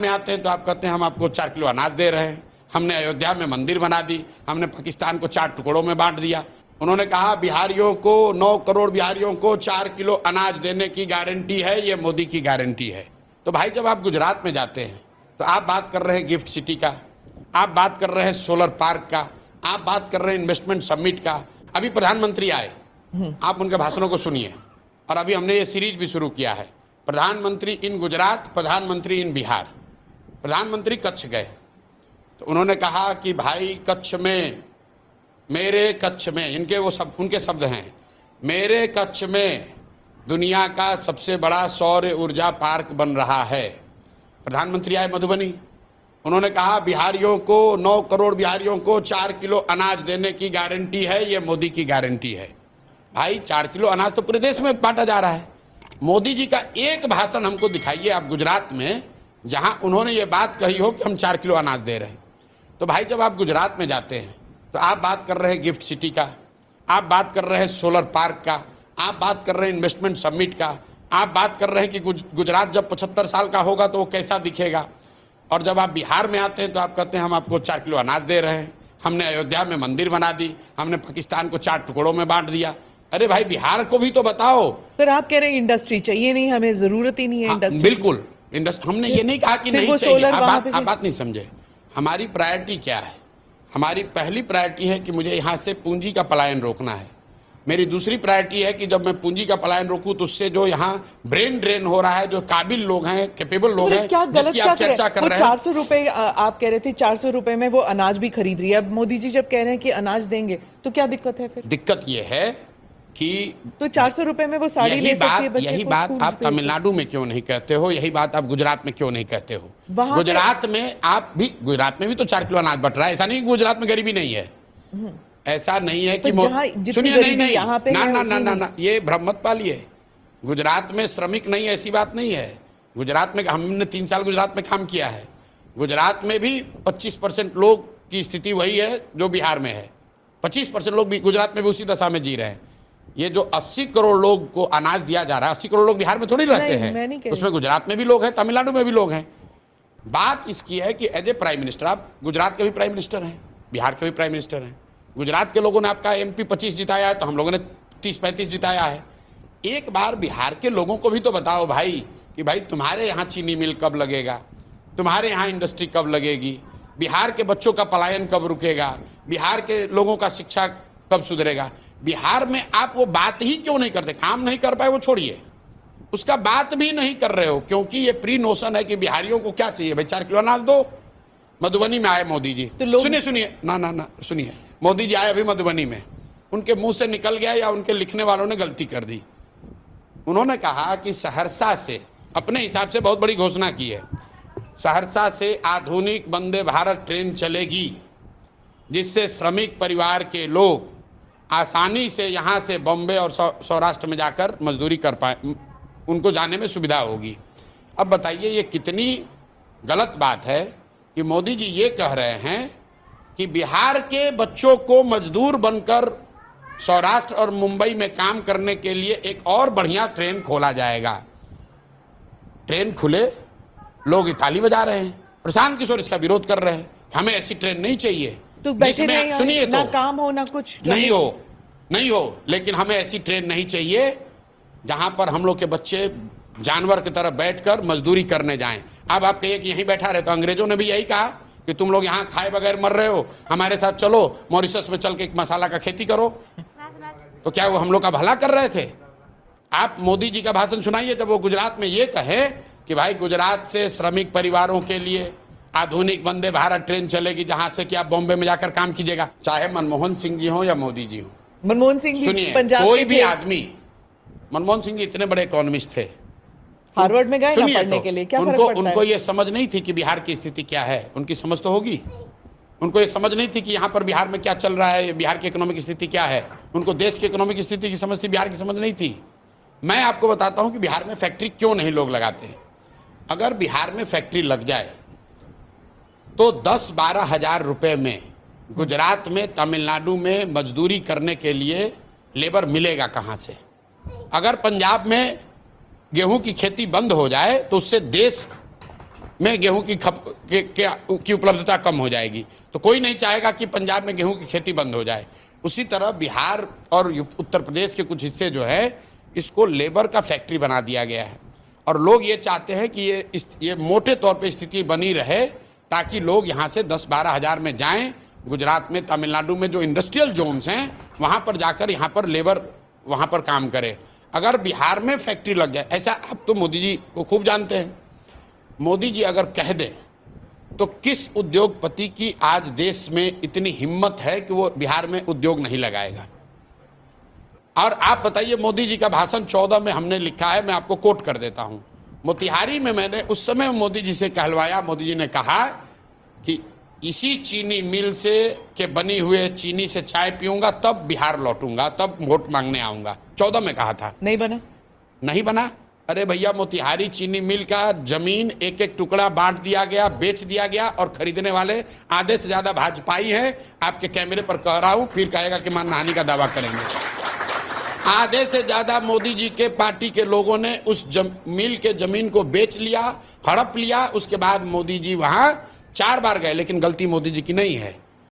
में आते हैं तो आप कहते हैं हम आपको 4 किलो अनाज दे रहे हैं, हमने अयोध्या में मंदिर बना दी, हमने पाकिस्तान को 4 टुकड़ों में बांट दिया। उन्होंने कहा बिहारियों को 9 करोड़ बिहारियों को 4 किलो अनाज देने की गारंटी है, ये मोदी की गारंटी है। तो भाई जब आप गुजरात में जाते हैं तो आप बात कर रहे हैं गिफ्ट सिटी का, आप बात कर रहे हैं सोलर पार्क का, आप बात कर रहे हैं इन्वेस्टमेंट समिट का। अभी प्रधानमंत्री आए, आप उनके भाषणों को सुनिए। और अभी हमने ये सीरीज भी शुरू किया है, प्रधानमंत्री इन गुजरात, प्रधानमंत्री इन बिहार। प्रधानमंत्री कच्छ गए तो उन्होंने कहा कि भाई कच्छ में, मेरे कच्छ में, उनके शब्द हैं, मेरे कच्छ में दुनिया का सबसे बड़ा सौर ऊर्जा पार्क बन रहा है। प्रधानमंत्री आए मधुबनी, उन्होंने कहा बिहारियों को 9 करोड़ बिहारियों को 4 किलो अनाज देने की गारंटी है, ये मोदी की गारंटी है। भाई 4 किलो अनाज तो पूरे देश में बांटा जा रहा है। मोदी जी का एक भाषण हमको दिखाइए आप गुजरात में जहां उन्होंने ये बात कही हो कि हम 4 किलो अनाज दे रहे हैं। तो भाई जब आप गुजरात में जाते हैं तो आप बात कर रहे हैं गिफ्ट सिटी का, आप बात कर रहे हैं सोलर पार्क का, आप बात कर रहे हैं इन्वेस्टमेंट समिट का, आप बात कर रहे हैं कि गुजरात जब 75 साल का होगा तो वो कैसा दिखेगा। और जब आप बिहार में आते हैं तो आप कहते हैं हम आपको 4 किलो अनाज दे रहे हैं, हमने अयोध्या में मंदिर बना दी, हमने पाकिस्तान को 4 टुकड़ों में बांट दिया। अरे भाई बिहार को भी तो बताओ। पर आप कह रहे हैं इंडस्ट्री चाहिए नहीं, हमें जरूरत ही नहीं है इंडस्ट्री। बिल्कुल इंडस्ट्री, हमने ये नहीं कहा कि नहीं चाहिए। आप बात नहीं समझे। हमारी प्रायोरिटी क्या है? हमारी पहली प्रायोरिटी है कि मुझे यहाँ से पूंजी का पलायन रोकना है। मेरी दूसरी प्रायोरिटी है कि जब मैं पूंजी का पलायन रोकूं तो उससे जो यहाँ ब्रेन ड्रेन हो रहा है, जो काबिल लोग हैं, कैपेबल लोग हैं, जिसकी आप चर्चा कर रहे हैं। 400 रुपए आप कह रहे थे, 400 रुपए में वो अनाज भी खरीद रही है। अब मोदी जी जब कह रहे हैं कि अनाज देंगे तो क्या दिक्कत है फिर? दिक्कत ये है कि तो 400 रुपए में वो साड़ी ले सकती है बच्चे को। यही बात आप तमिलनाडु में क्यों नहीं कहते हो? यही बात आप गुजरात में क्यों नहीं कहते हो? गुजरात में आप भी, गुजरात में भी तो 4 किलो अनाज बट रहा है। ऐसा नहीं गुजरात में गरीबी नहीं है, ऐसा नहीं है कि सुनिए, नहीं यहाँ पे ना, ये भ्रम मत पालिए। गुजरात में श्रमिक नहीं, ऐसी बात नहीं है। गुजरात में हमने 3 साल गुजरात में काम किया है। गुजरात में भी 25% लोग की स्थिति वही है जो बिहार में है। 25% लोग भी गुजरात में भी उसी दशा में जी रहे हैं। ये जो 80 करोड़ लोग को अनाज दिया जा रहा है, 80 करोड़ लोग बिहार में थोड़ी रहते हैं, उसमें गुजरात में भी लोग हैं, तमिलनाडु में भी लोग हैं। बात इसकी है कि एज ए प्राइम मिनिस्टर, आप गुजरात के भी प्राइम मिनिस्टर हैं, बिहार के भी प्राइम मिनिस्टर हैं। गुजरात के लोगों ने आपका MP 25 जिताया है, तो हम लोगों ने 30-35 जिताया है। एक बार बिहार के लोगों को भी तो बताओ भाई कि भाई तुम्हारे यहाँ चीनी मिल कब लगेगा, तुम्हारे यहाँ इंडस्ट्री कब लगेगी, बिहार के बच्चों का पलायन कब रुकेगा, बिहार के लोगों का शिक्षा कब सुधरेगा। बिहार में आप वो बात ही क्यों नहीं करते? काम नहीं कर पाए वो छोड़िए, उसका बात भी नहीं कर रहे हो, क्योंकि ये प्री नोशन है कि बिहारियों को क्या चाहिए भाई, 4 किलो अनाज दो। मधुबनी में आए मोदी जी, तो सुनिए ना सुनिए, मोदी जी आए अभी मधुबनी में, उनके मुंह से निकल गया या उनके लिखने वालों ने गलती कर दी। उन्होंने कहा कि सहरसा से, अपने हिसाब से बहुत बड़ी घोषणा की है, सहरसा से आधुनिक वंदे भारत ट्रेन चलेगी, जिससे श्रमिक परिवार के लोग आसानी से यहाँ से बॉम्बे और सौराष्ट्र में जाकर मजदूरी कर पाए, उनको जाने में सुविधा होगी। अब बताइए ये कितनी गलत बात है कि मोदी जी ये कह रहे हैं कि बिहार के बच्चों को मजदूर बनकर सौराष्ट्र और मुंबई में काम करने के लिए एक और बढ़िया ट्रेन खोला जाएगा। ट्रेन खुले, लोग ताली बजा रहे हैं, प्रशांत किशोर इसका विरोध कर रहे हैं, हमें ऐसी ट्रेन नहीं चाहिए। तो बैठे सुनिए, ना काम हो ना कुछ नहीं हो, लेकिन हमें ऐसी ट्रेन नहीं चाहिए जहां पर हम लोग के बच्चे जानवर की तरह बैठकर मजदूरी करने जाएं। अब आप कहिए कि यहीं बैठा रहे, तो अंग्रेजों ने भी यही कहा कि तुम लोग यहाँ खाए बगैर मर रहे हो, हमारे साथ चलो मॉरिशस में चल के एक मसाला का खेती करो। तो क्या वो हम लोग का भला कर रहे थे? आप मोदी जी का भाषण सुनाइए जब वो गुजरात में ये कहे कि भाई गुजरात से श्रमिक परिवारों के लिए आधुनिक वंदे भारत ट्रेन चलेगी, जहां से कि आप बॉम्बे में जाकर काम कीजिएगा, चाहे मनमोहन सिंह जी हो या मोदी जी हो। मनमोहन सिंह सुनिए, कोई भी आदमी, मनमोहन सिंह जी इतने बड़े इकोनॉमिस्ट थे, हार्वर्ड में गए ना पढ़ने के लिए, क्या फर्क पड़ता है? उनको ये समझ नहीं थी कि बिहार की स्थिति क्या है, उनकी समझ तो होगी। उनको ये समझ नहीं थी कि यहाँ पर बिहार में क्या चल रहा है, बिहार की इकोनॉमिक स्थिति क्या है। उनको देश की इकोनॉमिक स्थिति की समझ थी, बिहार की समझ नहीं थी। मैं आपको बताता हूँ कि बिहार में फैक्ट्री क्यों नहीं लोग लगाते। अगर बिहार में फैक्ट्री लग जाए तो 10-12 हज़ार रुपये में गुजरात में, तमिलनाडु में मजदूरी करने के लिए लेबर मिलेगा कहाँ से? अगर पंजाब में गेहूं की खेती बंद हो जाए तो उससे देश में गेहूं की उपलब्धता कम हो जाएगी। तो कोई नहीं चाहेगा कि पंजाब में गेहूं की खेती बंद हो जाए। उसी तरह बिहार और उत्तर प्रदेश के कुछ हिस्से जो है इसको लेबर का फैक्ट्री बना दिया गया है, और लोग ये चाहते हैं कि ये मोटे तौर पे स्थिति बनी रहे ताकि लोग यहाँ से 10-12 हज़ार में जाएं। गुजरात में, तमिलनाडु में जो इंडस्ट्रियल जोन्स हैं वहाँ पर जाकर यहाँ पर लेबर वहाँ पर काम करे। अगर बिहार में फैक्ट्री लग जाए, ऐसा आप तो मोदी जी को खूब जानते हैं, मोदी जी अगर कह दें तो किस उद्योगपति की आज देश में इतनी हिम्मत है कि वो बिहार में उद्योग नहीं लगाएगा? और आप बताइए, मोदी जी का भाषण 14 में हमने लिखा है, मैं आपको कोट कर देता हूं। मोतिहारी में मैंने उस समय मोदी जी से कहलवाया, मोदी जी ने कहा कि इसी चीनी मिल से के बनी हुए चीनी से चाय पीऊंगा तब बिहार लौटूंगा, तब वोट मांगने आऊंगा। 14 में कहा था, नहीं बना। नहीं बना। अरे भैया, मोतिहारी चीनी मिल का जमीन एक एक टुकड़ा बांट दिया गया, बेच दिया गया, और खरीदने वाले आधे से ज्यादा भाजपाई हैं। आपके कैमरे पर कह रहा हूं, फिर कहेगा कि मानहानि का दावा करेंगे। आधे से ज्यादा मोदी जी के पार्टी के लोगों ने उस मिल के जमीन को बेच लिया, हड़प लिया। उसके बाद मोदी जी वहां 4 बार गए, लेकिन गलती मोदी जी की नहीं है।